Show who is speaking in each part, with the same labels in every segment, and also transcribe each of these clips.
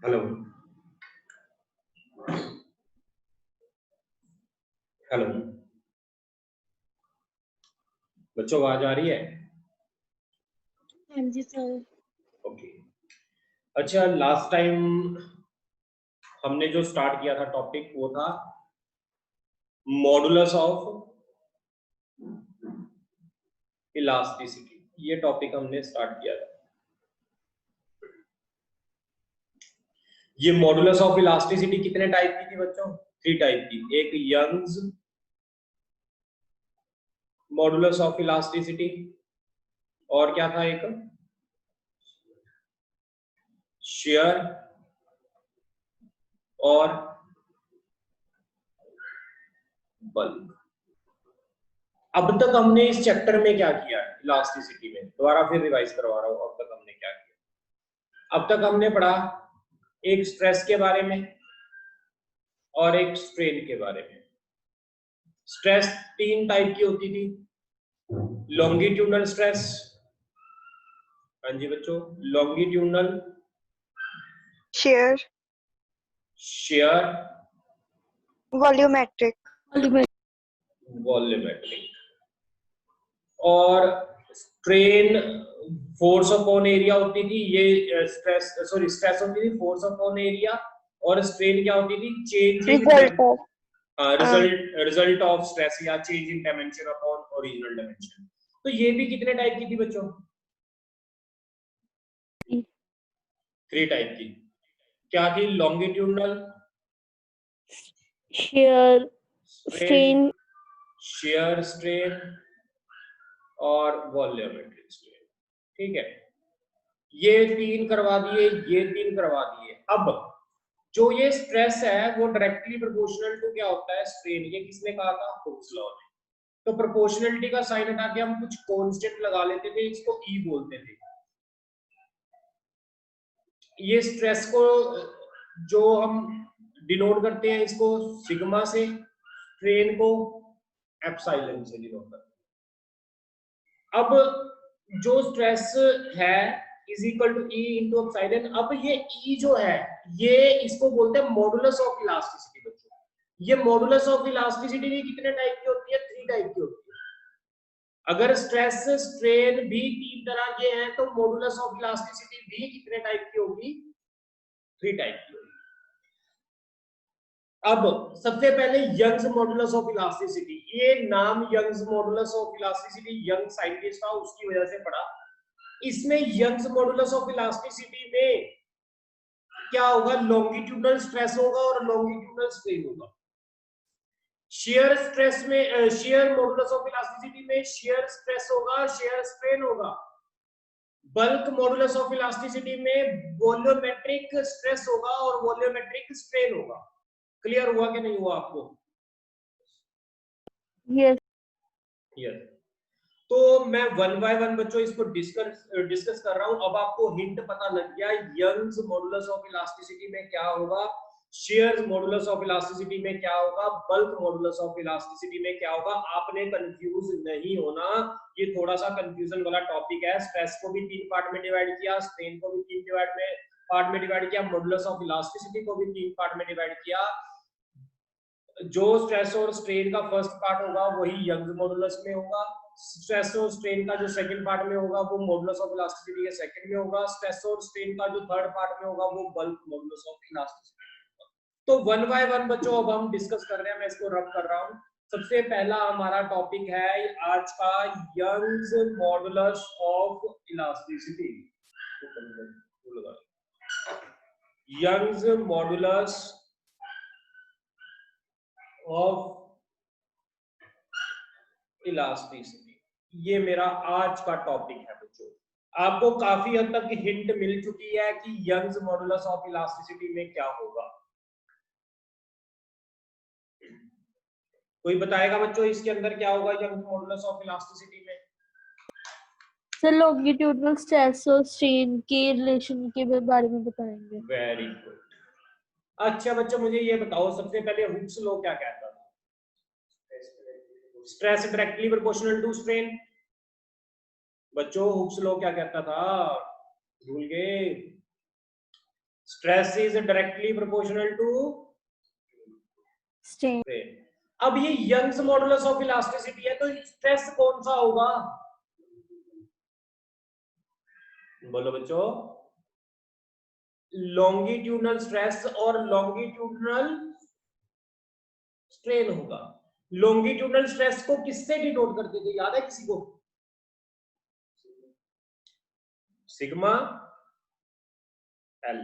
Speaker 1: Hello hello बच्चों, आवाज आ रही है?
Speaker 2: हाँ जी सर।
Speaker 1: ओके। अच्छा, लास्ट टाइम हमने जो स्टार्ट किया था टॉपिक वो था मॉडुलस ऑफ इलास्टिसिटी। ये टॉपिक हमने स्टार्ट किया था। ये मॉडुलस ऑफ इलास्टिसिटी कितने टाइप की थी बच्चों? 3 टाइप की। एक यंग्स मॉडुलस ऑफ इलास्टिसिटी, और क्या था एक? शेयर, और बल्क। अब तक हमने इस चैप्टर में क्या किया है इलास्टिसिटी में? दोबारा फिर रिवाइज करवा रहा हूं। अब तक हमने क्या किया? अब तक हमने पढ़ा एक स्ट्रेस के बारे में और एक स्ट्रेन के बारे में। स्ट्रेस 3 टाइप की होती थी। लॉन्गिट्यूडनल स्ट्रेस, हाँ जी बच्चों, longitudinal,
Speaker 3: shear,
Speaker 1: shear,
Speaker 3: volumetric,
Speaker 1: volumetric. और स्ट्रेन फोर्स अपॉन एरिया होती थी। ये स्ट्रेस स्ट्रेस होती थी फोर्स अपॉन एरिया, और स्ट्रेन क्या होती थी? Change in result of stress या change in dimension upon original dimension. तो ये भी कितने टाइप की थी बच्चों? 3 टाइप की। क्या थी? Longitudinal,
Speaker 2: share, strain,
Speaker 1: shear strain, और वॉल्यूमेट्रिक स्ट्रेन। ठीक है, ये 3 करवा दिए, ये 3 करवा दिए। अब जो ये स्ट्रेस है वो डायरेक्टली प्रोपोर्शनल टू क्या होता है? स्ट्रेन। ये किसने कहा था? हुक्स लॉ ने। तो प्रोपोर्शनलिटी का साइन हटा के हम कुछ कांस्टेंट लगा लेते थे, इसको ई बोलते थे। ये स्ट्रेस को जो हम डिनोट करते हैं इसको सिग्मा से, स्ट्रेन को एप्सिलॉन से डिनोट करते हैं। अब जो स्ट्रेस है is equal to E into epsilon. अब ये ई जो है ये इसको बोलते हैं मॉडुलस ऑफ इलास्टिसिटी बच्चों। ये मॉडुलस ऑफ इलास्टिसिटी भी कितने टाइप की होती है? 3 टाइप की होती है। अगर स्ट्रेस स्ट्रेन भी 3 तरह के हैं तो मॉडुलस ऑफ इलास्टिसिटी भी कितने टाइप की होगी? 3 टाइप की होगी। अब सबसे पहले यंग्स मॉडुलस ऑफ इलास्टिसिटी। ये नाम Young's modulus of elasticity Young scientist था उसकी वजह से पड़ा। इसमें यंग्स मॉडुलस ऑफ इलास्टिसिटी में क्या होगा? लॉन्गिट्यूडनल स्ट्रेस होगा और लॉन्गिट्यूडनल स्ट्रेन होगा। शेयर स्ट्रेस में शेयर मॉडुलस ऑफ इलास्टिसिटी में शेयर स्ट्रेस होगा, शेयर स्ट्रेन होगा। बल्क मॉडुलस ऑफ इलास्टिसिटी में वॉल्यूमेट्रिक स्ट्रेस होगा और वॉल्यूमेट्रिक स्ट्रेन होगा। क्लियर हुआ कि नहीं हुआ आपको?
Speaker 2: Yes
Speaker 1: yes. तो मैं 1 बाय 1 बच्चों इसको डिस्कस कर रहा हूं। अब आपको हिंट पता लग गया यंग्स मॉडुलस ऑफ इलास्टिसिटी में क्या होगा, शेयर मॉडुलस ऑफ इलास्टिसिटी में क्या होगा, बल्क मॉडुलस ऑफ इलास्टिसिटी में क्या होगा। आपने कंफ्यूज नहीं होना, ये थोड़ा सा कंफ्यूजन वाला टॉपिक है। स्ट्रेस को भी 3 पार्ट में डिवाइड किया, स्ट्रेन को भी 3 पार्ट में डिवाइड किया, मॉडुलस ऑफ इलास्टिसिटी को भी 3 पार्ट में डिवाइड किया। जो स्ट्रेस और स्ट्रेन का फर्स्ट पार्ट होगा वही यंग्स मॉडुलस में होगा। स्ट्रेस और स्ट्रेन का जो सेकंड पार्ट में होगा वो मॉडुलस ऑफ इलास्टिसिटी के सेकंड में होगा। स्ट्रेस और स्ट्रेन का जो थर्ड पार्ट में होगा वो बल्क मॉडुलस ऑफ इलास्टिसिटी। तो 1 बाय 1 बच्चों अब हम डिस्कस कर रहे हैं। मैं इसको रब कर रहा हूं। सबसे पहला हमारा टॉपिक है आज का Young's modulus of elasticity. Young's modulus of elasticity, ये मेरा आज का टॉपिक है बच्चों। आपको काफी हद तक हिंट मिल चुकी है कि यंग्स मॉडुलस ऑफ इलास्टिसिटी में क्या होगा। कोई बताएगा बच्चों इसके अंदर क्या होगा यंग्स मॉडुलस ऑफ इलास्टिसिटी में?
Speaker 2: सर लॉन्गिट्यूडनल स्ट्रेस और स्ट्रेन के रिलेशन के बारे में बताएंगे।
Speaker 1: Very good. अच्छा बच्चों मुझे ये बताओ सबसे पहले हुक्स लॉ क्या कहता था? Stress directly proportional to strain. बच्चों हुक्स लॉ क्या कहता था? भूल गए? Stress is directly proportional to
Speaker 2: strain.
Speaker 1: अब ये यंग्स मॉडुलस ऑफ इलास्टिसिटी है तो स्ट्रेस कौन सा होगा? बोलो बच्चों। लॉन्गिट्यूडनल स्ट्रेस और लॉन्गिट्यूडनल स्ट्रेन होगा। लॉन्गिट्यूडनल स्ट्रेस को किससे डिनोट करते थे, याद है किसी को? Sigma L.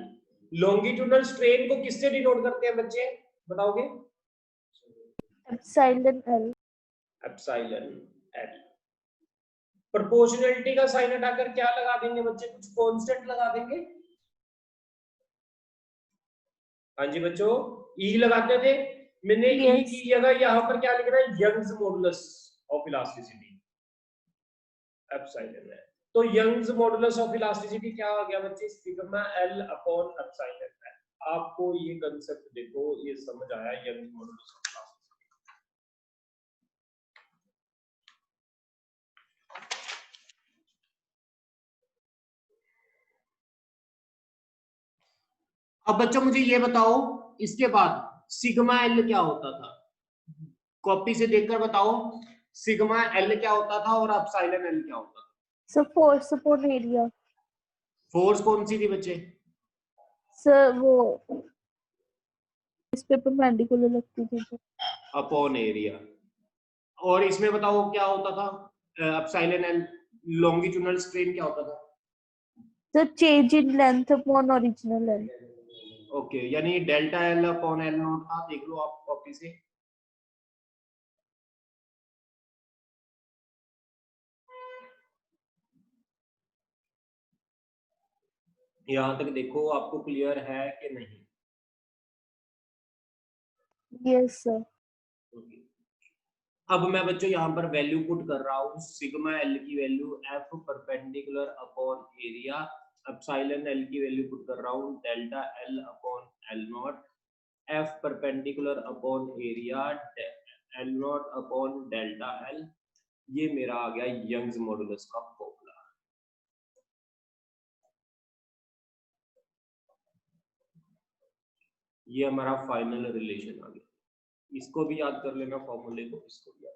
Speaker 1: लॉन्गिट्यूडनल स्ट्रेन को किससे डिनोट करते हैं बच्चे, बताओगे?
Speaker 2: Epsilon L.
Speaker 1: Epsilon L. Proportionality का साइन हटाकर क्या लगा देंगे बच्चे, कुछ कांस्टेंट लगा देंगे? हाँ जी बच्चों, ई लगाते थे। मैंने ई की जगह यहां पर क्या लिख रहा है, Young's modulus of elasticity epsilon है। तो यंग्स मॉडुलस ऑफ इलास्टिसिटी क्या हो गया बच्चे, सिग्मा एल अपॉन एप्सिलॉन है। आपको ये कांसेप्ट देखो, ये समझ आया यंग्स मॉडुलस ऑफ इलास्टिसिटी। अब बच्चों मुझे ये बताओ इसके बाद सिग्मा एल क्या होता था, कॉपी से देखकर बताओ। सिग्मा एल क्या होता था और एप्सिलॉन एल क्या होता था?
Speaker 2: Support area.
Speaker 1: फोर्स कौन सी थी बच्चे?
Speaker 2: सर वो इस पे परपेंडिकुलर लगती थी तो
Speaker 1: अपॉन एरिया। और इसमें बताओ क्या होता था, एप्सिलॉन एल लॉन्गिट्यूडनल स्ट्रेन क्या होता था?
Speaker 2: Sir change in length upon original length.
Speaker 1: Okay, यानी delta L upon L not था, देख लो आप कॉपी से। यहां तक देखो, आपको क्लियर है कि नहीं?
Speaker 2: Yes sir.
Speaker 1: अब मैं बच्चों यहाँ पर वैल्यू पुट कर रहा हूँ, सिग्मा एल की value F perpendicular upon area, epsilon L की वैल्यू पुट कर रहा हूँ delta L upon L not, F perpendicular upon area L not upon delta L. ये मेरा आ गया यंग्स मॉडुलस का फॉर्मूला। ये हमारा फाइनल रिलेशन आ गया। इसको भी याद कर लेना फॉर्मूले को, इसको भी याद।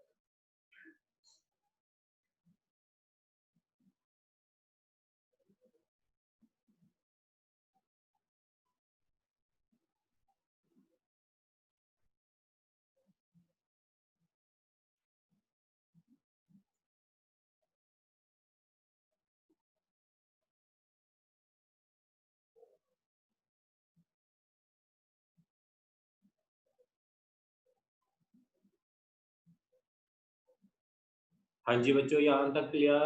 Speaker 1: हाँ जी बच्चों, यहाँ तक क्लियर?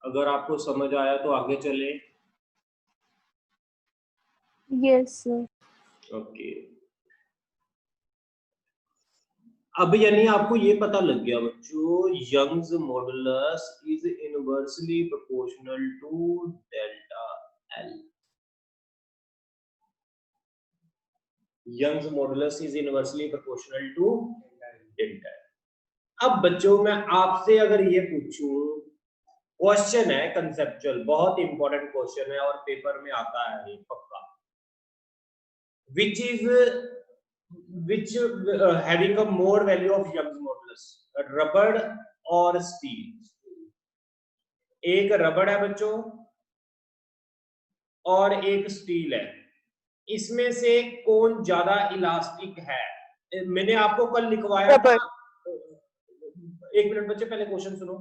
Speaker 1: अगर आपको समझ आया तो आगे चले।
Speaker 2: Yes sir.
Speaker 1: ओके, अब यानी आपको ये पता लग गया बच्चों, Young's modulus is inversely proportional to delta L. Young's modulus is inversely proportional to delta L. अब बच्चों मैं आपसे अगर ये पूछूं, क्वेश्चन है कंसेप्चुअल, बहुत इंपॉर्टेंट क्वेश्चन है और पेपर में आता है ये पक्का, which having a more value of Young's modulus, रबड़ और स्टील? एक रबड़ है बच्चों और एक स्टील है, इसमें से कौन ज्यादा इलास्टिक है? मैंने आपको कल लिखवाया था, एक मिनट बच्चे पहले क्वेश्चन सुनो।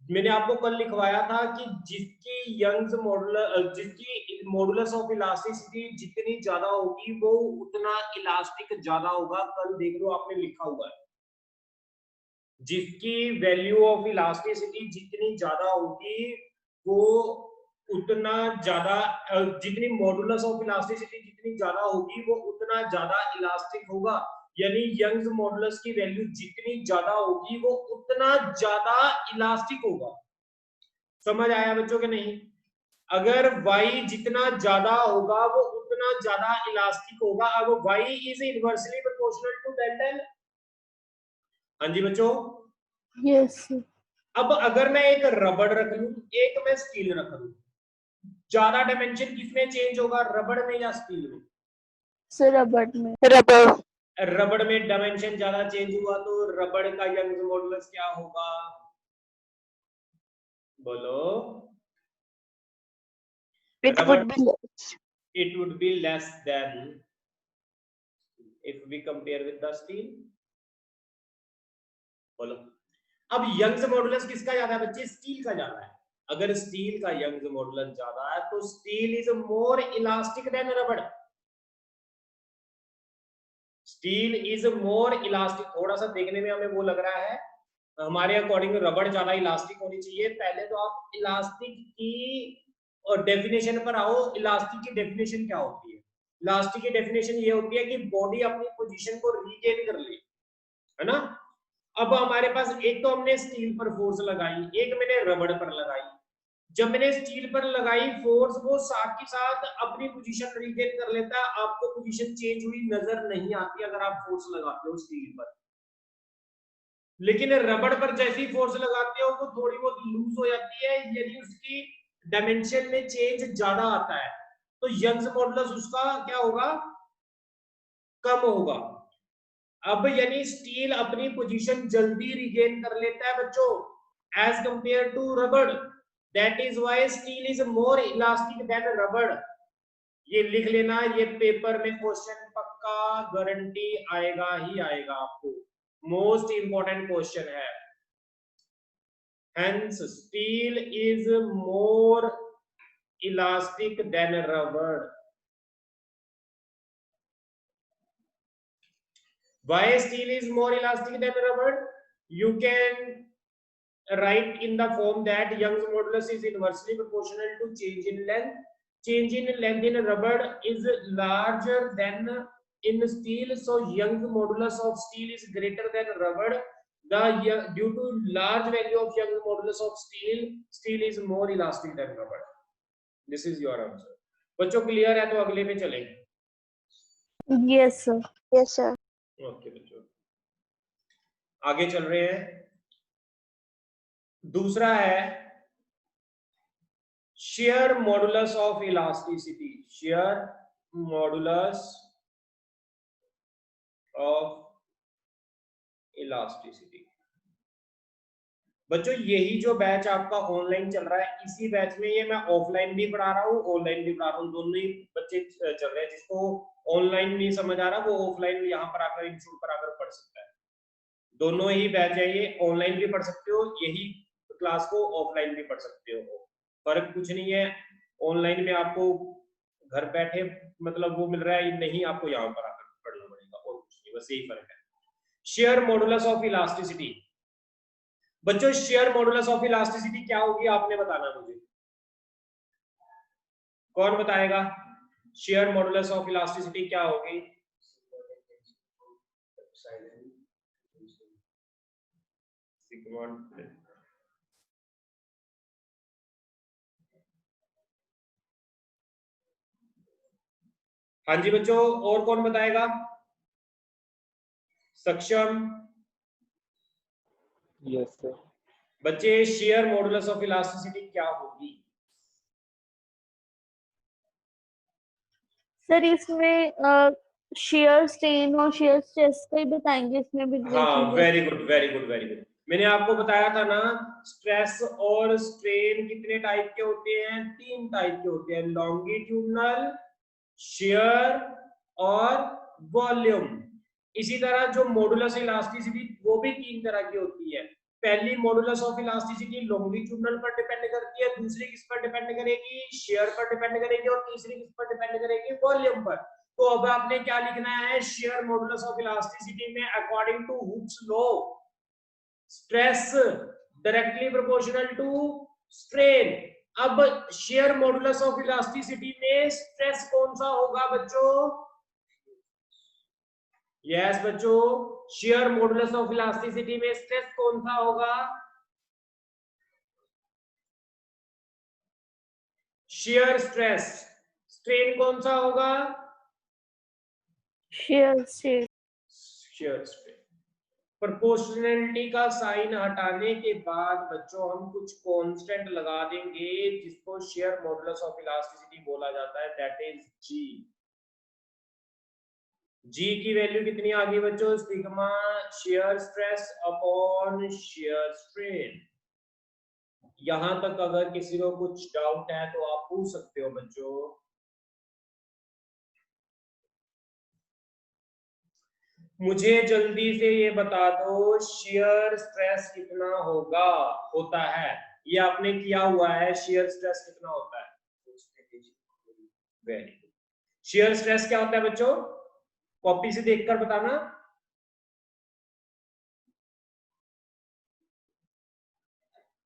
Speaker 1: मैंने आपको कल लिखवाया था कि जिसकी यंग्स मॉडुलस, जिसकी मॉडुलस ऑफ इलास्टिसिटी जितनी ज्यादा होगी वो उतना इलास्टिक ज्यादा होगा। कल देख लो आपने लिखा हुआ है, जिसकी वैल्यू ऑफ इलास्टिसिटी जितनी ज्यादा होगी वो उतना ज्यादा जितनी मॉडुलस ऑफ इलास्टिसिटी जितनी ज्यादा होगी वो उतना ज्यादा इलास्टिक होगा। यानी यंग्स मॉडुलस की वैल्यू जितनी ज्यादा होगी वो उतना ज्यादा इलास्टिक होगा। समझ आया बच्चों के नहीं? अगर y जितना ज्यादा होगा वो उतना ज्यादा इलास्टिक होगा। अब y is inversely proportional to del del. हाँ जी बच्चों।
Speaker 2: यस
Speaker 1: अब अगर मैं एक रबड़ रख लूं, एक मैं स्टील रख लूं, ज्यादा डायमेंशन किसमें चेंज होगा, रबड़ में या स्टील में?
Speaker 2: सर रबड़ में।
Speaker 3: Rubber.
Speaker 1: रबड़ में डायमेंशन ज्यादा चेंज हुआ तो रबड़ का यंग्स मॉडुलस क्या होगा? बोलो।
Speaker 3: It
Speaker 1: रबड़
Speaker 3: would be less.
Speaker 1: it would be less than if we compare with the steel. बोलो। अब यंग्स मॉडुलस किसका ज्यादा है बच्चे? स्टील का ज्यादा है। अगर स्टील का यंग्स मॉडुलस ज्यादा है तो steel is more elastic then रबड़। Steel is more elastic. थोड़ा सा देखने में हमें वो लग रहा है, हमारे अकॉर्डिंग रबड़ ज्यादा इलास्टिक होनी चाहिए। पहले तो आप इलास्टिक की और डेफिनेशन पर आओ। इलास्टिक की डेफिनेशन क्या होती है? इलास्टिक की डेफिनेशन ये होती है कि बॉडी अपनी पोजीशन को रीगेन कर ले, है ना? अब हमारे पास एक तो हमने स्टील पर फोर्स लगाई, एक मैंने रबड़ पर लगाई। जब मैंने स्टील पर लगाई फोर्स, वो साथ के साथ अपनी पोजीशन रीगेन कर लेता है। आपको पोजीशन चेंज हुई नजर नहीं आती अगर आप फोर्स लगाते हो स्टील पर। लेकिन रबड़ पर जैसी फोर्स लगाते हो वो थोड़ी बहुत लूज हो जाती है, यानी उसकी डायमेंशन में चेंज ज्यादा आता है। तो यंग्स मॉडुलस उसका क्या होगा? कम होगा। अब यानी स्टील अपनी पोजीशन जल्दी रिगेन कर लेता है बच्चों, एज कंपेयर टू रबड़। That is why steel is more elastic then रबड़। ये लिख लेना, ये पेपर में क्वेश्चन पक्का गारंटी आएगा ही आएगा आपको। मोस्ट इंपॉर्टेंट क्वेश्चन है। Hence, steel is more elastic than rubber. Why steel is more elastic than rubber? You can write in the form that Young's modulus is inversely proportional to change in length. Change in length in rubber is larger than in steel, so Young's modulus of steel is greater than rubber. Due to large value of Young's modulus of steel, steel is more elastic than rubber. This is your answer. बच्चों clear है तो अगले पे चलें।
Speaker 2: Yes sir.
Speaker 3: Yes, sir.
Speaker 1: Okay बच्चों, आगे चल रहे हैं। दूसरा है shear modulus of elasticity. Shear modulus of elasticity. बच्चों यही जो बैच आपका ऑनलाइन चल रहा है, इसी बैच में ये मैं ऑफलाइन भी पढ़ा रहा हूँ, ऑनलाइन भी पढ़ा रहा हूँ। दोनों ही बच्चे चल रहे हैं। जिसको ऑनलाइन नहीं समझ आ रहा वो ऑफलाइन यहाँ पर आकर इंस्टीट्यूट पर आकर पढ़ सकता है। दोनों ही बैच है ये, ऑनलाइन भी पढ़ सकते हो, यही क्लास को ऑफलाइन भी पढ़ सकते हो। फर्क कुछ नहीं है। ऑनलाइन में आपको घर बैठे मतलब वो मिल रहा है, नहीं आपको यहाँ पर आकर पढ़ना पड़ेगा, और कुछ नहीं, बस यही फर्क है। Shear modulus of elasticity. बच्चों शेयर मॉडुलस ऑफ इलास्टिसिटी क्या होगी आपने बताना मुझे। कौन बताएगा शेयर मॉडुलस ऑफ इलास्टिसिटी क्या होगी? हाँ जी बच्चों, और कौन बताएगा? सक्षम?
Speaker 4: Yes sir.
Speaker 1: बच्चे शेयर मॉडुलस ऑफ इलास्टिसिटी क्या होगी?
Speaker 2: सर इसमें शेयर स्ट्रेन और शेयर स्ट्रेस का ही बताएंगे इसमें भी।
Speaker 1: हाँ very good very good very good. मैंने आपको बताया था ना, स्ट्रेस और स्ट्रेन कितने टाइप के होते हैं? 3 टाइप के होते हैं, लॉन्गिट्यूडनल, शेयर और वॉल्यूम। इसी तरह जो मॉडुलस इलास्टिसिटी वो भी 3 तरह की होती है। पहली मॉडुलस ऑफ इलास्टिसिटी लॉन्गिट्यूडनल पर डिपेंड करती है, दूसरी किस पर डिपेंड करेगी? शेयर पर डिपेंड करेगी, और तीसरी किस पर डिपेंड करेगी? वॉल्यूम पर। तो अब आपने क्या लिखना है? शेयर मॉडुलस ऑफ इलास्टिसिटी में according to Hooke's law stress directly proportional to strain, अब शेयर मॉडुलस ऑफ इलास्टिसिटी में स्ट्रेस कौन सा होगा बच्चों? यस बच्चों, शेयर मॉडुलस ऑफ इलास्टिसिटी में स्ट्रेस कौन सा होगा? Shear stress. स्ट्रेन कौन सा होगा?
Speaker 2: Shear strain.
Speaker 1: Shear strain. Proportionality का साइन हटाने के बाद बच्चों हम कुछ कांस्टेंट लगा देंगे जिसको शेयर मॉडुलस ऑफ इलास्टिसिटी बोला जाता है, दैट इज जी। जी की वैल्यू कितनी आ गई बच्चों? Sigma shear stress upon shear strain. यहां तक अगर किसी को कुछ डाउट है तो आप पूछ सकते हो बच्चों। मुझे जल्दी से ये बता दो, शेयर स्ट्रेस कितना होता है? ये आपने किया हुआ है, शेयर स्ट्रेस कितना होता है? Very good. शेयर स्ट्रेस क्या होता है बच्चों? कॉपी से देखकर बताना।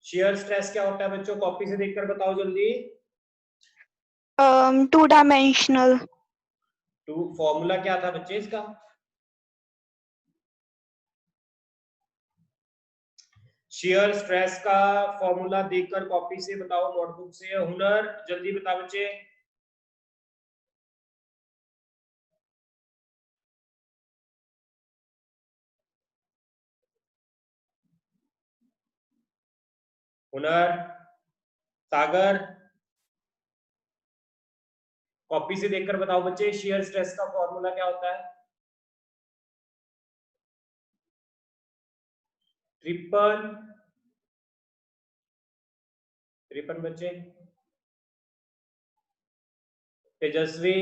Speaker 1: शेयर स्ट्रेस क्या होता है बच्चों? कॉपी से देखकर बताओ जल्दी।
Speaker 3: 2 dimensional.
Speaker 1: फॉर्मूला क्या था बच्चे इसका? शेयर स्ट्रेस का फॉर्मूला देखकर कॉपी से बताओ, नोटबुक से। हुनर जल्दी बता बच्चे। हुनर, सागर, कॉपी से देखकर बताओ बच्चे, शेयर स्ट्रेस का फॉर्मूला क्या होता है? ट्रिपल त्रिपन बच्चे। तेजस्वी,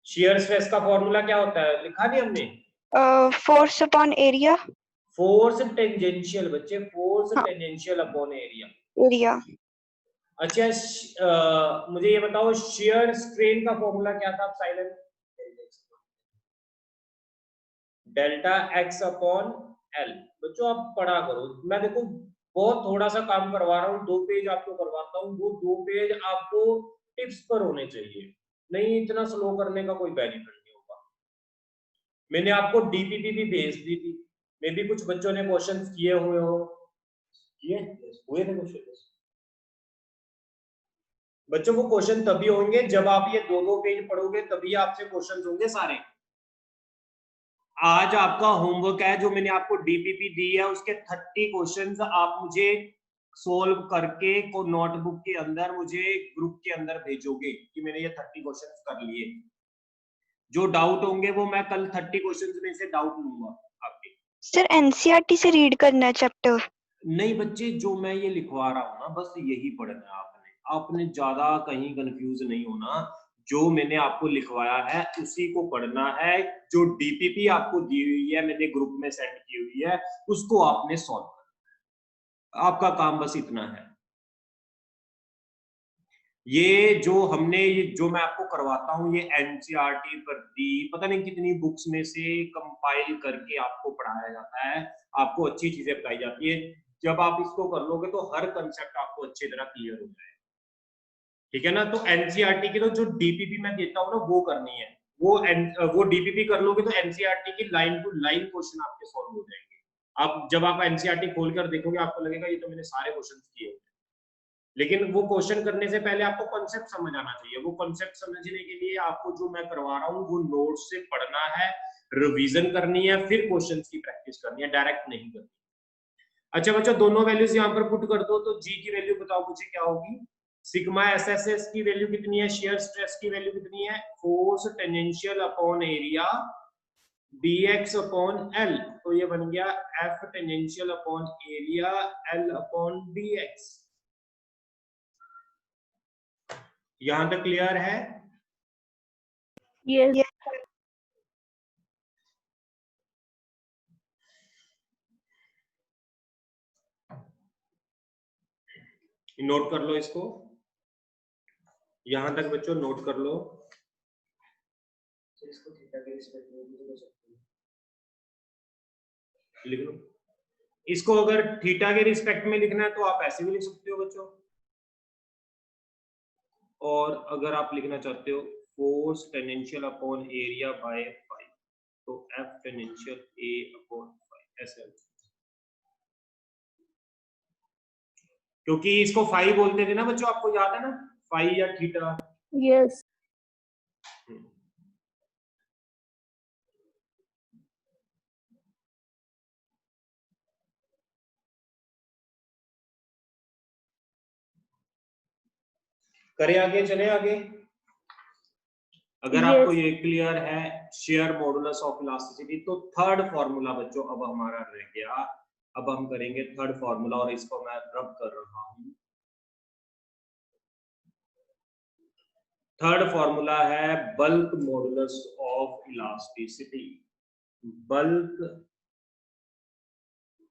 Speaker 1: शेयर स्ट्रेस का फॉर्मूला क्या होता है? लिखा नहीं हमने?
Speaker 3: Force upon area.
Speaker 1: Force tangential बच्चे, फोर्स
Speaker 3: हाँ.
Speaker 1: Tangential upon area.
Speaker 3: Area.
Speaker 1: अच्छा, मुझे ये बताओ, शेयर स्ट्रेन का फॉर्मूला क्या था? Silent. Delta x upon L. बच्चों आप पढ़ा करो, मैं देखो बहुत थोड़ा सा काम करवा रहा हूँ, 2 पेज आपको करवाता हूँ, वो 2 पेज आपको टिप्स पर होने चाहिए, नहीं इतना स्लो करने का कोई बेनिफिट नहीं होगा। मैंने आपको डीपीपी भी भेज दी थी, मे भी कुछ बच्चों ने क्वेश्चंस किए हुए हो। किए हुए थे क्वेश्चन बच्चों? वो क्वेश्चन तभी होंगे जब आप ये 2-2 पेज पढ़ोगे, तभी आपसे क्वेश्चंस होंगे सारे। आज आपका होमवर्क है जो मैंने आपको डीपीपी दी है, उसके 30 क्वेश्चंस आप मुझे सोल्व करके को नोटबुक के अंदर मुझे ग्रुप के अंदर भेजोगे कि मैंने ये 30 क्वेश्चंस कर लिए। जो डाउट होंगे वो मैं कल 30 क्वेश्चंस में से डाउट लूंगा आपके।
Speaker 3: सर एनसीईआरटी से रीड करना है चैप्टर?
Speaker 1: नहीं बच्चे, जो मैं ये लिखवा रहा हूँ ना, बस यही पढ़ना है आपने ज्यादा कहीं कंफ्यूज नहीं होना। जो मैंने आपको लिखवाया है उसी को पढ़ना है। जो डीपीपी आपको दी हुई है, मैंने ग्रुप में सेंड की हुई है, उसको आपने सॉल्व करना है। आपका काम बस इतना है। ये जो मैं आपको करवाता हूँ, ये एनसीईआरटी पर दी पता नहीं कितनी बुक्स में से कंपाइल करके आपको पढ़ाया जाता है, आपको अच्छी चीजें बताई जाती है। जब आप इसको कर लोगे तो हर कंसेप्ट आपको अच्छी तरह क्लियर हो जाएगा, ठीक है ना? तो एनसीईआरटी की तो जो डीपीपी मैं देता हूँ ना, वो करनी है। वो डीपीपी कर लोगे तो एनसीईआरटी की लाइन टू लाइन क्वेश्चन आपके सॉल्व हो जाएंगे। आप जब आप एनसीईआरटी खोलकर देखोगे, आपको लगेगा ये तो मैंने सारे क्वेश्चन किए हुए। लेकिन वो क्वेश्चन करने से पहले आपको कॉन्सेप्ट समझ आना चाहिए। वो कॉन्सेप्ट समझने के लिए आपको जो मैं करवा रहा हूँ वो नोट से पढ़ना है, रिवीजन करनी है, फिर क्वेश्चंस की प्रैक्टिस करनी है, डायरेक्ट नहीं करनी। अच्छा बच्चों, दोनों वैल्यूज यहाँ पर पुट कर दो, तो जी की वैल्यू बताओ मुझे क्या होगी? सिग्मा एसएसएस की वैल्यू कितनी है? शेयर स्ट्रेस की वैल्यू कितनी है? Force tangential upon area dx upon L. तो ये बन गया F tangential upon area L upon dx। यहां तक क्लियर है?
Speaker 2: यस।
Speaker 3: Yes.
Speaker 1: नोट कर लो इसको, यहां तक बच्चों नोट कर लो। इसको थीटा के रिस्पेक्ट में भी तो कर सकते हैं। लिख लो। इसको अगर थीटा के रिस्पेक्ट में लिखना है तो आप ऐसे भी लिख सकते हो बच्चों, और अगर आप लिखना चाहते हो force tangential upon area by pi, तो एफ टेंजेंशियल ए अपॉन पाई ऐसे, क्योंकि इसको फाई बोलते थे ना बच्चों, आपको याद है ना, फाई या थीटा।
Speaker 2: यस।
Speaker 1: करें आगे, चले आगे। अगर आपको ये क्लियर है शेयर मॉडुलस ऑफ इलास्टिसिटी, तो थर्ड फॉर्मूला बच्चों अब हमारा रह गया। अब हम करेंगे थर्ड फॉर्मूला, और इसको मैं रब कर रहा हूं। थर्ड फॉर्मूला है bulk modulus of elasticity. Bulk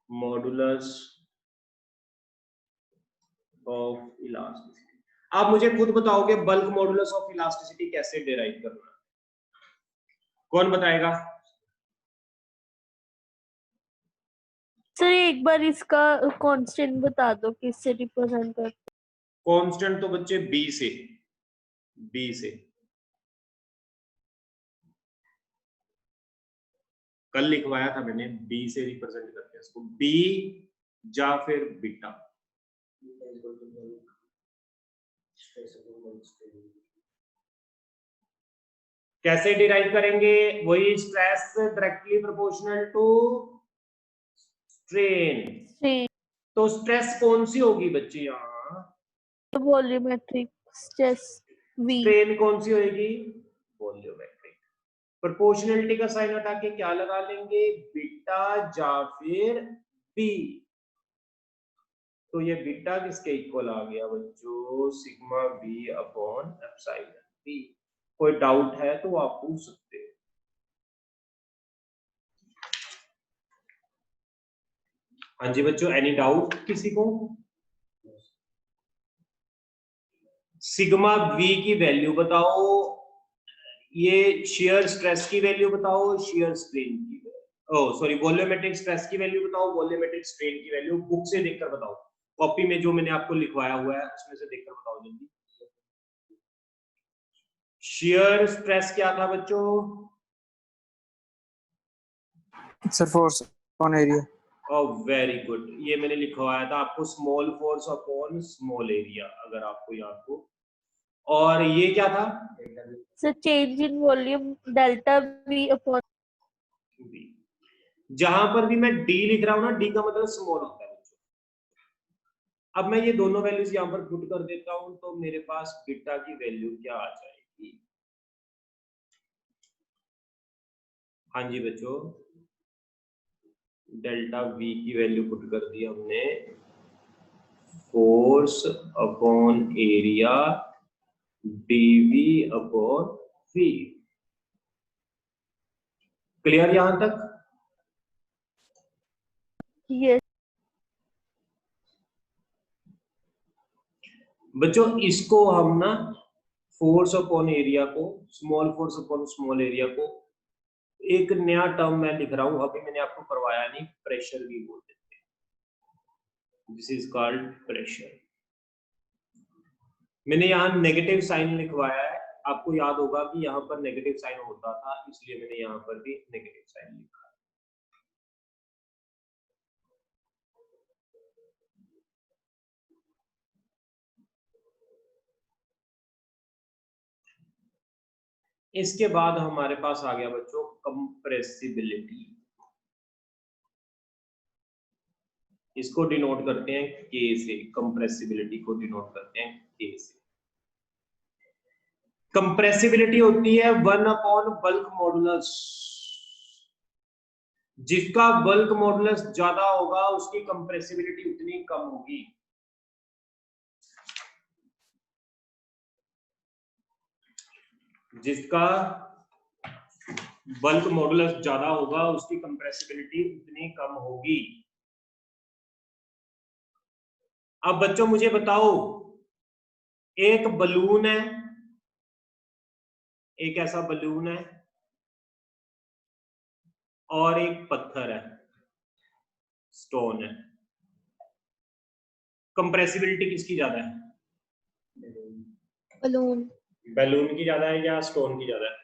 Speaker 1: modulus of elasticity. आप मुझे खुद बताओगे बल्क मॉडुलस ऑफ इलास्टिसिटी कैसे डिराइव करना, कौन बताएगा?
Speaker 2: सर एक बार इसका कांस्टेंट बता दो, किससे रिप्रेजेंट करते?
Speaker 1: कांस्टेंट तो बच्चे बी से, बी से कल लिखवाया था मैंने, बी से रिप्रेजेंट करते हैं इसको, बी या फिर बीटा। कैसे डिराइव करेंगे? वही stress directly proportional to strain. तो स्ट्रेस कौन सी होगी बच्चे यहाँ?
Speaker 2: Volumetric stress we.
Speaker 1: स्ट्रेन कौन सी होगी? वॉल्यूमेट्रिक। प्रोपोर्शनलिटी का साइन हटा के क्या लगा लेंगे? बीटा या फिर बी। तो ये बीटा किसके इक्वल आ गया बच्चों? Sigma B upon epsilon B. कोई डाउट है तो आप पूछ सकते हो। हाँ जी बच्चों, एनी डाउट किसी को? सिग्मा बी की वैल्यू बताओ, ये शेयर स्ट्रेस की वैल्यू बताओ, शेयर स्ट्रेन की वैल्यू, सॉरी वॉल्यूमेट्रिक स्ट्रेस की वैल्यू बताओ, वॉल्यूमेट्रिक स्ट्रेन की वैल्यू बुक से देखकर बताओ, कॉपी में जो मैंने आपको लिखवाया हुआ है उसमें से देखकर बताओ जल्दी। शेयर स्ट्रेस क्या था बच्चों?
Speaker 4: Sir force on area.
Speaker 1: Oh very good, ये मैंने लिखवाया था आपको, small force upon small area, अगर आपको याद हो। और ये क्या था?
Speaker 2: Sir change in volume delta we upon
Speaker 1: D. जहां पर भी मैं डी लिख रहा हूं ना, डी का मतलब स्मॉल होता है बच्चों। अब मैं ये दोनों वैल्यूज यहां पर पुट कर देता हूं, तो मेरे पास बीटा की वैल्यू क्या आ जाएगी? हाँ जी बच्चों, डेल्टा वी की वैल्यू पुट कर दी हमने, force upon area DV upon V. Clear यहां तक?
Speaker 2: यस।
Speaker 1: बच्चों इसको हम ना फोर्स अपॉन एरिया को, small force upon small area को, एक नया टर्म मैं लिख रहा हूं, अभी मैंने आपको करवाया नहीं, प्रेशर भी बोल देते हैं। This is called pressure. मैंने यहाँ नेगेटिव साइन लिखवाया है, आपको याद होगा कि यहाँ पर नेगेटिव साइन होता था, इसलिए मैंने यहाँ पर भी नेगेटिव साइन लिखा। इसके बाद हमारे पास आ गया बच्चों कंप्रेसिबिलिटी। इसको डिनोट करते हैं के से, कंप्रेसिबिलिटी को डिनोट करते हैं के से। कंप्रेसिबिलिटी होती है 1 अपॉन बल्क मॉडुलस। जिसका बल्क मॉडुलस ज्यादा होगा उसकी कंप्रेसिबिलिटी उतनी कम होगी। जिसका बल्क मॉडुलस ज्यादा होगा उसकी कंप्रेसिबिलिटी उतनी कम होगी। अब बच्चों मुझे बताओ, एक बलून है, एक ऐसा बलून है और एक पत्थर है। स्टोन है। कंप्रेसिबिलिटी किसकी ज्यादा है?
Speaker 2: बलून।
Speaker 1: बैलून की ज्यादा है या स्टोन की ज्यादा है?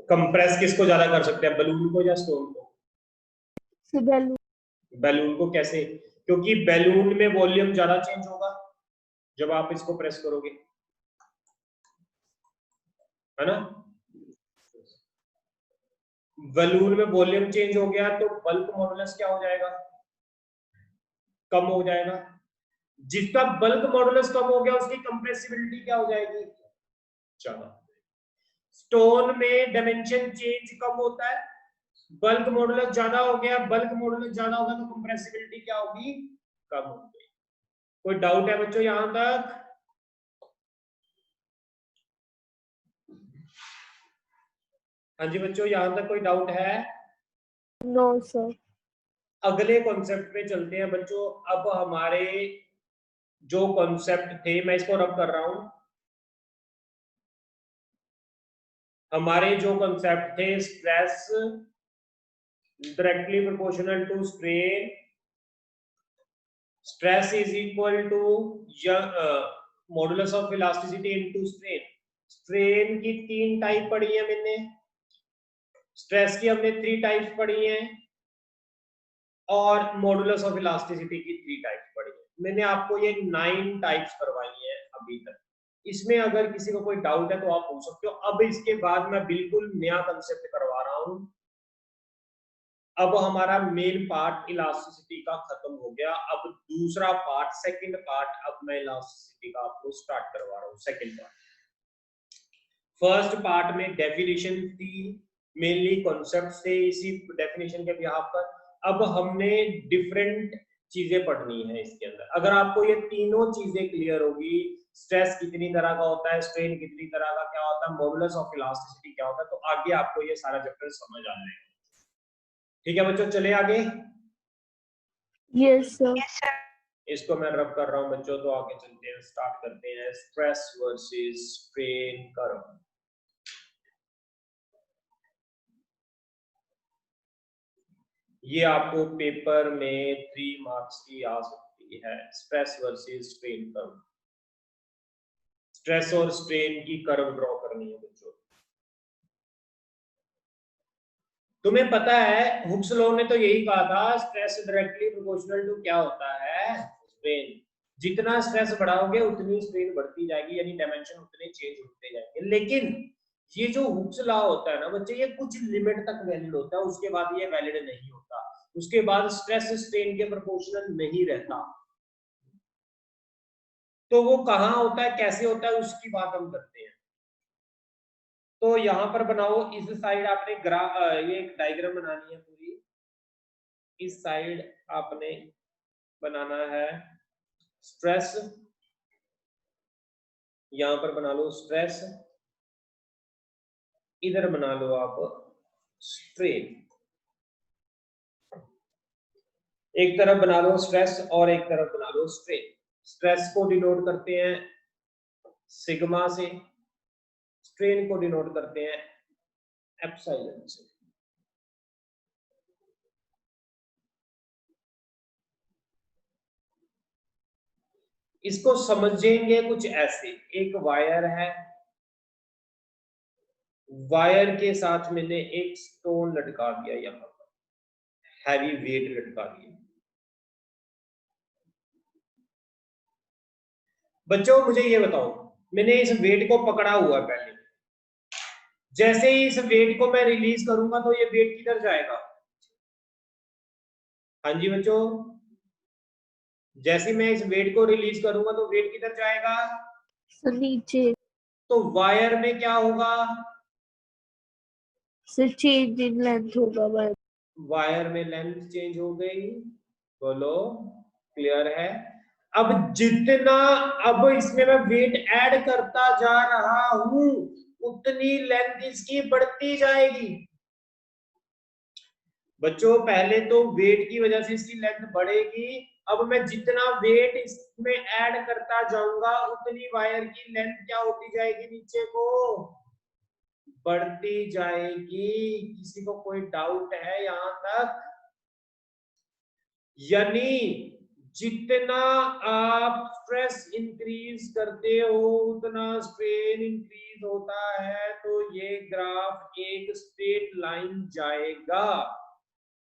Speaker 1: कंप्रेस किसको ज्यादा कर सकते हैं, बैलून को या स्टोन को?
Speaker 2: बलून।
Speaker 1: बैलून को कैसे? क्योंकि बैलून में वॉल्यूम ज्यादा चेंज होगा जब आप इसको प्रेस करोगे, है ना। बैलून में वॉल्यूम चेंज हो गया तो बल्क मॉडुलस क्या हो जाएगा? कम हो जाएगा। जिसका बल्क मॉडुलस कम हो गया उसकी कंप्रेसिबिलिटी क्या हो जाएगी? ज्यादा। स्टोन में डायमेंशन चेंज कम होता है, बल्क मॉडुलस ज्यादा हो गया, बल्क मॉडुलस ज्यादा होगा तो कंप्रेसिबिलिटी क्या होगी? कम होगी। कोई डाउट है बच्चों यहां तक? हाँ जी बच्चों, यहां तक कोई डाउट है?
Speaker 2: No sir.
Speaker 1: अगले कॉन्सेप्ट पे चलते हैं बच्चों। अब हमारे जो कॉन्सेप्ट थे, मैं इसको रब कर रहा हूं। हमारे जो कॉन्सेप्ट थे, stress directly proportional to strain, stress is equal to modulus of elasticity into strain. Strain की 3 टाइप पढ़ी है मैंने, स्ट्रेस की हमने 3 टाइप्स पढ़ी हैं, और मॉडुलस ऑफ इलास्टिसिटी की 3 टाइप्स पढ़ी है। मैंने आपको ये 9 टाइप्स करवाई हैं अभी तक। इसमें अगर किसी को कोई डाउट है तो आप पूछ सकते हो। अब इसके बाद मैं बिल्कुल नया कंसेप्ट करवा रहा हूं। अब हमारा मेन पार्ट इलास्टिसिटी का खत्म हो गया। अब दूसरा पार्ट, सेकंड पार्ट, अब मैं इलास्टिसिटी का आपको स्टार्ट करवा रहा हूं। सेकंड पार्ट, फर्स्ट पार्ट में डेफिनेशन थी, मेनली कॉन्सेप्ट थे इसी डेफिनेशन के बिहाफ पर। अब हमने डिफरेंट चीजें पढ़नी है इसके अंदर। अगर आपको ये तीनों चीजें क्लियर होगी, स्ट्रेस कितनी तरह का होता है, स्ट्रेन कितनी तरह का क्या होता है, मॉडुलस ऑफ इलास्टिसिटी क्या होता है, तो आगे आपको ये सारा चैप्टर समझ आ जाएगा। ठीक है बच्चों, चले आगे।
Speaker 2: Yes sir.
Speaker 3: Yes, sir.
Speaker 1: इसको मैं रब कर रहा हूं बच्चों, तो आगे चलते हैं, स्टार्ट करते हैं। Stress versus strain curve. ये आपको पेपर में 3 मार्क्स की आ सकती है। Stress versus strain curve, stress और स्ट्रेन की कर्व ड्रॉ करनी है बच्चों। तुम्हें पता है हुक्स लॉ ने तो यही कहा था, स्ट्रेस डायरेक्टली प्रोपोर्शनल टू क्या होता है? स्ट्रेन। जितना स्ट्रेस बढ़ाओगे उतनी स्ट्रेन बढ़ती जाएगी, यानी डायमेंशन उतने चेंज होते जाएंगे। लेकिन ये जो हुक्स लॉ होता है ना बच्चे, ये कुछ लिमिट तक वैलिड होता है, उसके बाद ये वैलिड नहीं होता। उसके बाद स्ट्रेस स्ट्रेन के प्रोपोर्शनल नहीं रहता। तो वो कहाँ होता है, कैसे होता है, उसकी बात हम करते हैं। तो यहां पर बनाओ, इस साइड आपने ये एक डायग्राम बनानी है पूरी। इस साइड आपने बनाना है स्ट्रेस, यहां पर बना लो स्ट्रेस, इधर बना लो आप स्ट्रेन। एक तरफ बना लो स्ट्रेस और एक तरफ बना लो स्ट्रेन। स्ट्रेस को डिनोट करते हैं सिग्मा से, स्ट्रेन को डिनोट करते हैं एप्सिलॉन से। इसको समझेंगे कुछ ऐसे, एक वायर है, वायर के साथ मैंने एक स्टोन लटका दिया, यहां पर हैवी वेट लटका दिया। बच्चों मुझे ये बताओ, मैंने इस वेट को पकड़ा हुआ है पहले, जैसे ही इस वेट को मैं रिलीज करूंगा तो ये वेट किधर जाएगा? हाँ जी बच्चों, जैसे मैं इस वेट को रिलीज करूंगा तो वेट किधर जाएगा?
Speaker 2: सर नीचे।
Speaker 1: तो वायर में क्या होगा?
Speaker 2: सर चेंज इन लेंथ होगा वायर।
Speaker 1: वायर में लेंथ चेंज हो गई, बोलो क्लियर है? अब जितना, अब इसमें मैं वेट ऐड करता जा रहा हूं उतनी लेंथ इसकी बढ़ती जाएगी। बच्चों पहले तो वेट की वजह से इसकी लेंथ बढ़ेगी, अब मैं जितना वेट इसमें ऐड करता जाऊंगा उतनी वायर की लेंथ क्या होती जाएगी नीचे को? बढ़ती जाएगी। किसी को कोई डाउट है यहां तक? यानी जितना आप स्ट्रेस इंक्रीज करते हो उतना स्ट्रेन इंक्रीज होता है, तो ये ग्राफ एक स्ट्रेट लाइन जाएगा।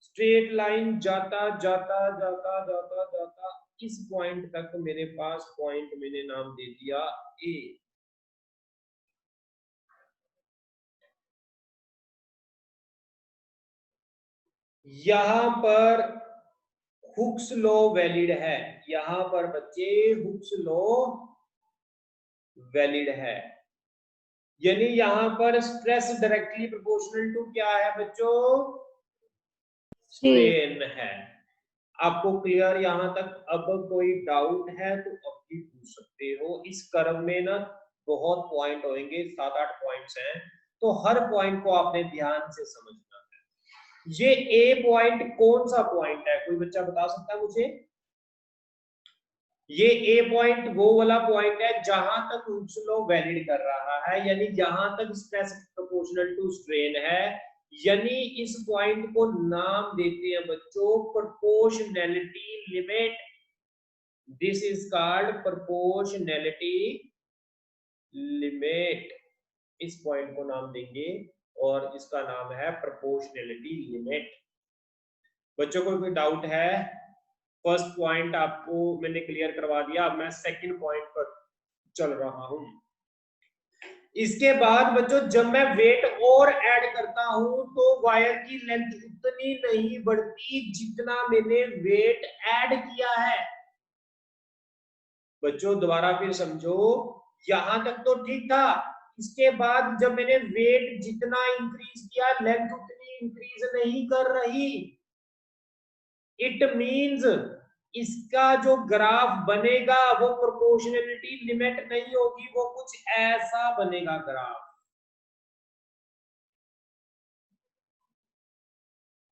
Speaker 1: स्ट्रेट लाइन जाता जाता जाता जाता जाता इस पॉइंट तक मेरे पास पॉइंट मैंने नाम दे दिया ए। यहां पर हुक्स लॉ वैलिड है, यहां पर बच्चे हुक्स लॉ वैलिड है। यानी यहां पर स्ट्रेस डायरेक्टली प्रोपोर्शनल टू क्या है बच्चों? स्ट्रेन है। आपको क्लियर यहां तक? अब कोई डाउट है तो अब भी पूछ सकते हो। इस कर्व में ना बहुत पॉइंट होंगे, 7-8 पॉइंट्स हैं, तो हर पॉइंट को आपने ध्यान से समझना है। ये ए पॉइंट कौन सा पॉइंट है, कोई बच्चा बता सकता है मुझे? ये ए पॉइंट वो वाला पॉइंट है जहां तक हुक्स लॉ वैलिड कर रहा है, यानी जहां तक स्ट्रेस प्रोपोर्शनल टू स्ट्रेन है। यानी इस पॉइंट को नाम देते हैं बच्चों proportionality limit. This is called proportionality limit. इस पॉइंट को नाम देंगे और इसका नाम है प्रोपोर्शनैलिटी लिमिट। बच्चों को कोई डाउट है? फर्स्ट पॉइंट आपको मैंने क्लियर करवा दिया, अब मैं सेकंड पॉइंट पर चल रहा हूं। इसके बाद बच्चों जब मैं वेट और ऐड करता हूं तो वायर की लेंथ उतनी नहीं बढ़ती जितना मैंने वेट ऐड किया है। बच्चों दोबारा फिर समझो, यहां तक तो ठीक था। इसके बाद जब मैंने वेट जितना इंक्रीज किया लेंथ उतनी इंक्रीज नहीं कर रही। इट मींस इसका जो ग्राफ बनेगा वो प्रोपोर्शनैलिटी लिमिट नहीं होगी, वो कुछ ऐसा बनेगा ग्राफ,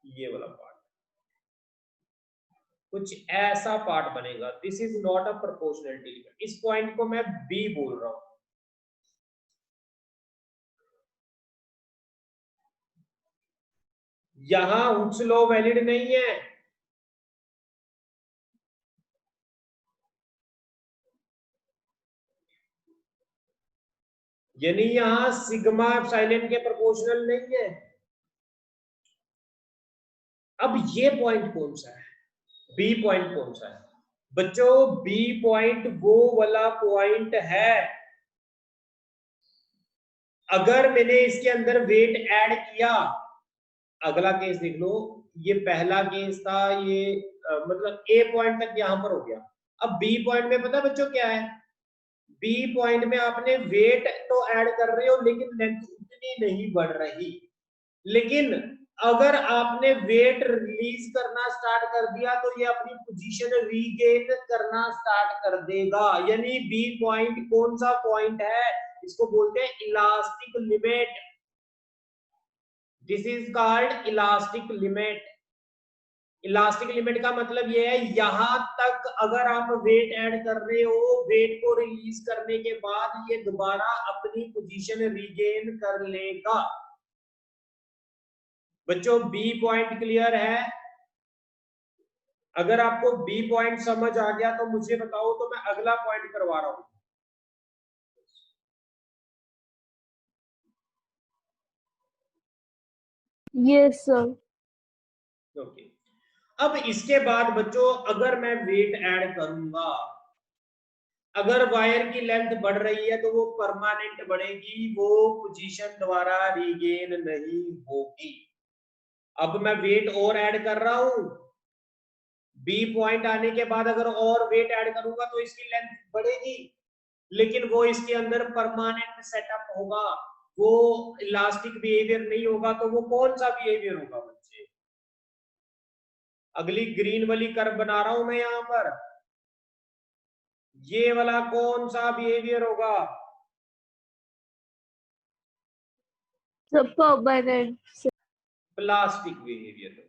Speaker 1: ये वाला पार्ट कुछ ऐसा पार्ट बनेगा। This is not a proportionality limit. इस पॉइंट को मैं बी बोल रहा हूं। यहां हुक्स लॉ वैलिड नहीं है, यानी यहां सिग्मा एप्सिलॉन के प्रोपोर्शनल नहीं है। अब ये पॉइंट कौन सा है? बी पॉइंट कौन सा है बच्चों? बी पॉइंट वो वाला पॉइंट है अगर मैंने इसके अंदर वेट ऐड किया। अगला केस देख लो, ये पहला केस था, ये मतलब ए पॉइंट तक यहां पर हो गया। अब बी पॉइंट में पता बच्चों क्या है? बी पॉइंट में आपने वेट तो ऐड कर रहे हो लेकिन लेंथ उतनी नहीं बढ़ रही। लेकिन अगर आपने वेट रिलीज करना स्टार्ट कर दिया तो ये अपनी पोजीशन रीगेन करना स्टार्ट कर देगा। यानी बी पॉइंट कौन सा पॉइंट है? इसको बोलते हैं elastic limit. This is called elastic limit. Elastic limit का मतलब ये है यहां तक अगर आप वेट ऐड कर रहे हो, वेट को रिलीज करने के बाद ये दोबारा अपनी पोजीशन रीगेन कर लेगा। बच्चों बी पॉइंट क्लियर है? अगर आपको बी पॉइंट समझ आ गया तो मुझे बताओ, तो मैं अगला पॉइंट करवा रहा हूं।
Speaker 2: Yes sir.
Speaker 1: ओके, अब इसके बाद बच्चों अगर मैं वेट ऐड करूंगा, अगर वायर की लेंथ बढ़ रही है तो वो परमानेंट बढ़ेगी, वो पोजीशन दोबारा रीगेन नहीं होगी। अब मैं वेट और ऐड कर रहा हूं, बी पॉइंट आने के बाद अगर और वेट ऐड करूंगा तो इसकी लेंथ बढ़ेगी, लेकिन वो इसके अंदर परमानेंट सेटअप होगा, वो इलास्टिक बिहेवियर नहीं होगा। तो वो कौन सा बिहेवियर होगा बच्चे? अगली ग्रीन वाली कर्व बना रहा हूं मैं यहां पर, ये वाला कौन सा बिहेवियर होगा?
Speaker 2: Permanent.
Speaker 1: Plastic behaviour.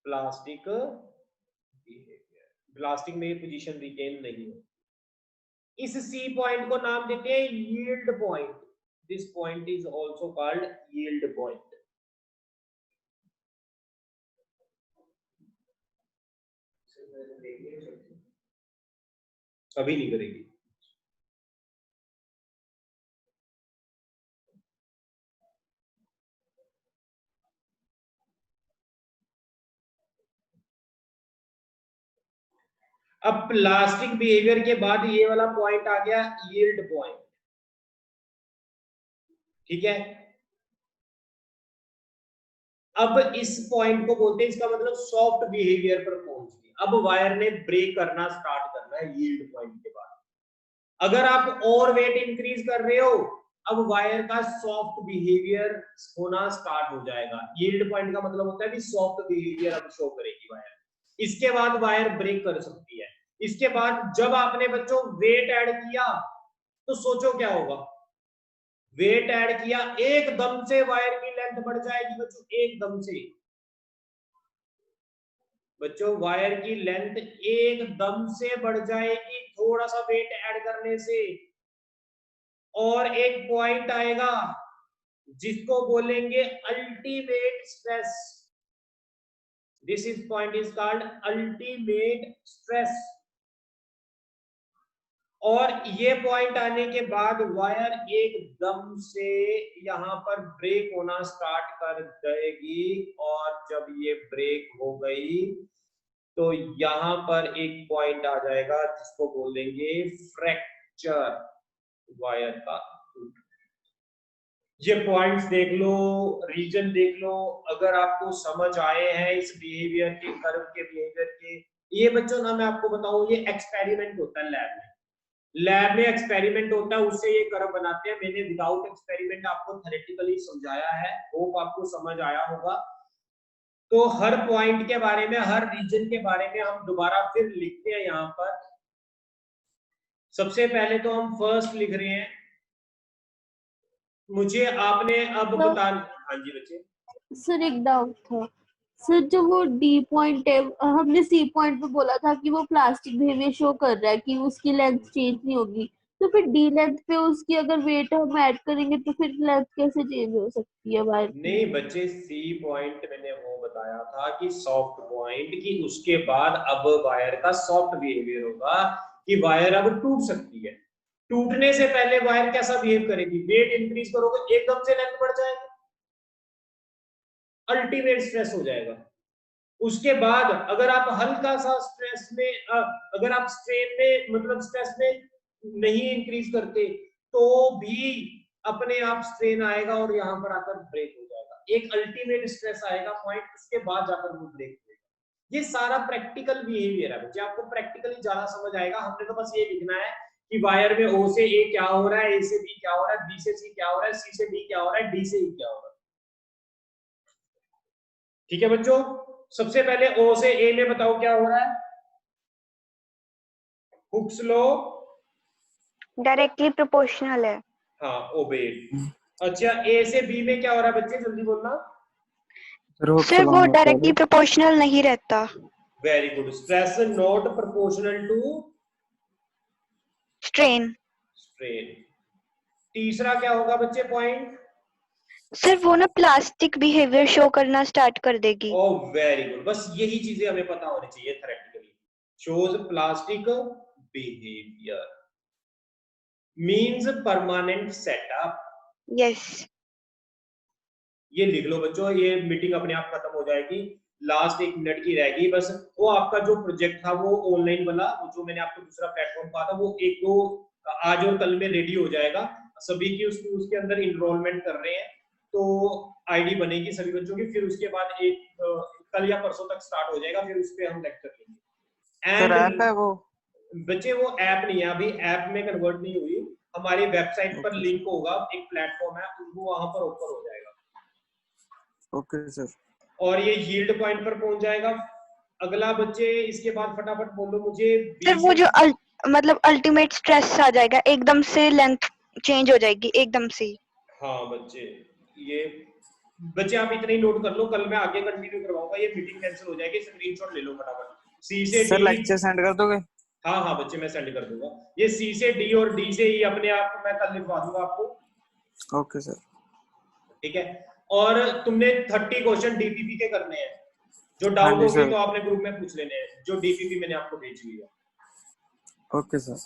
Speaker 1: Plastic behaviour, plastic में पोजीशन रिटेन नहीं हो। इस सी पॉइंट को नाम देते हैं yield point. This point is also called yield point. अभी नहीं करेगी। अब प्लास्टिक बिहेवियर के बाद ये वाला पॉइंट आ गया यील्ड पॉइंट, ठीक है। अब इस पॉइंट को बोलते हैं, इसका मतलब सॉफ्ट बिहेवियर पर पहुंच गई। अब वायर ने ब्रेक करना स्टार्ट करना है यील्ड पॉइंट के बाद। अगर आप और वेट इंक्रीज कर रहे हो, अब वायर का सॉफ्ट बिहेवियर होना स्टार्ट हो जाएगा। यील्ड पॉइंट का मतलब होता है कि सॉफ्ट बिहेवियर अब शो करेगी वायर। इसके बाद वायर ब्रेक कर सकती है। इसके बाद जब आपने बच्चों वेट ऐड किया तो सोचो क्या होगा। वेट ऐड किया, एकदम से वायर की लेंथ बढ़ जाएगी बच्चों, एकदम से। बच्चों वायर की लेंथ एकदम से बढ़ जाएगी थोड़ा सा वेट ऐड करने से। और एक पॉइंट आएगा जिसको बोलेंगे ultimate stress. This is point is called ultimate stress. और ये पॉइंट आने के बाद वायर एकदम से यहां पर ब्रेक होना स्टार्ट कर देगी। और जब ये ब्रेक हो गई तो यहां पर एक पॉइंट आ जाएगा जिसको बोलेंगे फ्रैक्चर, वायर का। ये पॉइंट्स देख लो, रीजन देख लो। अगर आपको समझ आए हैं इस बिहेवियर के, कर्व के बिहेवियर के, ये बच्चों ना मैं आपको बताऊं, ये एक्सपेरिमेंट होता है लैब में। लैब में एक्सपेरिमेंट होता है, उससे ये कर्व बनाते हैं। मैंने विदाउट एक्सपेरिमेंट आपको थ्योरेटिकली समझाया है, होप आपको समझ आया होगा। तो हर पॉइंट के बारे में, हर रीजन के बारे में हम दोबारा फिर लिखते हैं यहाँ पर। सबसे पहले तो हम फर्स्ट लिख रहे हैं। मुझे आपने अब बता, हाँ जी बच्चे।
Speaker 2: सर एक डाउट था सर, जो वो डी पॉइंट है, हमने सी पॉइंट पे बोला था कि वो प्लास्टिक बिहेवियर शो कर रहा है कि उसकी लेंथ चेंज नहीं होगी, तो फिर डी लेंथ पे उसकी अगर वेट हम ऐड करेंगे तो फिर लेंथ कैसे चेंज हो सकती है वायर की?
Speaker 1: नहीं बच्चे, सी पॉइंट मैंने वो बताया था कि सॉफ्ट पॉइंट, की उसके बाद अब वायर का सॉफ्ट बिहेवियर होगा कि वायर अब टूट सकती है। टूटने से पहले वायर कैसा बिहेव करेगी? वेट इंक्रीज करोगे एकदम से लेंथ बढ़ जाएगा, अल्टीमेट स्ट्रेस हो जाएगा। उसके बाद अगर आप हल्का सा स्ट्रेस में, अगर आप स्ट्रेन में मतलब स्ट्रेस में नहीं इंक्रीज करते तो भी अपने आप स्ट्रेन आएगा और यहाँ पर आकर ब्रेक हो जाएगा। एक अल्टीमेट स्ट्रेस आएगा पॉइंट, उसके बाद जाकर वो ब्रेक होगा। ये सारा प्रैक्टिकल बिहेवियर है बच्चे, आपको प्रैक्टिकली ज्यादा समझ आएगा। हमने तो बस ये लिखना है कि वायर में ओ से ए क्या हो रहा है, ए से बी क्या हो रहा है, बी से सी क्या हो रहा है, सी से डी क्या हो रहा है, डी से ई क्या हो रहा है। ठीक है बच्चों, सबसे पहले ओ से ए में बताओ क्या हो रहा है। हुक्स लॉ
Speaker 3: डायरेक्टली प्रोपोर्शनल है।
Speaker 1: हाँ, ओबेड। अच्छा, ए से बी में क्या हो रहा है बच्चे, जल्दी बोलना।
Speaker 3: सर वो डायरेक्टली प्रोपोर्शनल नहीं रहता।
Speaker 1: Very good. Stress not proportional to
Speaker 3: strain.
Speaker 1: Strain. तीसरा क्या होगा बच्चे पॉइंट?
Speaker 3: सर वो ना प्लास्टिक बिहेवियर शो करना स्टार्ट कर देगी।
Speaker 1: ओह वेरी गुड, बस यही चीजें हमें पता होनी चाहिए theoretically. Shows plastic behaviour means permanent setup.
Speaker 3: Yes.
Speaker 1: ये लिख लो बच्चों, ये मीटिंग अपने आप खत्म हो जाएगी, लास्ट 1 मिनट की रहेगी बस। वो आपका जो प्रोजेक्ट था वो ऑनलाइन वाला, वो जो मैंने आपको दूसरा प्लेटफॉर्म कहा था, वो 1-2 आज और कल में रेडी हो जाएगा। सभी की उसके अंदर इनरोलमेंट कर रहे हैं, तो आईडी बनेगी सभी बच्चों की। फिर उसके बाद कल या परसों तक स्टार्ट हो जाएगा, फिर उस पर हम लेक्चर लेंगे।
Speaker 4: सर ऐप है वो
Speaker 1: बच्चे? वो ऐप नहीं है, अभी ऐप में कन्वर्ट नहीं हुई। हमारी वेबसाइट पर लिंक होगा, एक प्लेटफॉर्म है, वो वहां पर ओपन हो जाएगा।
Speaker 4: Okay sir.
Speaker 1: और ये यील्ड पॉइंट पर पहुंच जाएगा। अगला बच्चे इसके बाद फटाफट बोलो मुझे।
Speaker 3: सर वो जो मतलब अल्टीमेट स्ट्रेस आ जाएगा, एकदम से लेंथ चेंज हो जाएगी एकदम से।
Speaker 1: हाँ बच्चे, ये बच्चे आप इतना ही नोट कर लो, कल मैं आगे कंटिन्यू करवाऊंगा। ये मीटिंग कैंसिल हो जाएगी, स्क्रीनशॉट ले लो फटाफट। सी से
Speaker 4: सर
Speaker 1: डी
Speaker 4: लेक्चर सेंड कर दोगे?
Speaker 1: हाँ हाँ बच्चे मैं सेंड कर दूंगा। ये सी से डी और डी से ई अपने आप मैं कल लिखवा दूंगा आपको।
Speaker 4: Okay sir.
Speaker 1: ठीक है, और तुमने 30 क्वेश्चन डीपीपी के करने हैं। जो
Speaker 4: हाँ
Speaker 1: डाउट
Speaker 4: जी
Speaker 1: होगी
Speaker 4: सर।
Speaker 1: तो आपने ग्रुप में पूछ लेने हैं, जो डीपीपी मैंने आपको भेजी हुई है।
Speaker 4: Okay sir.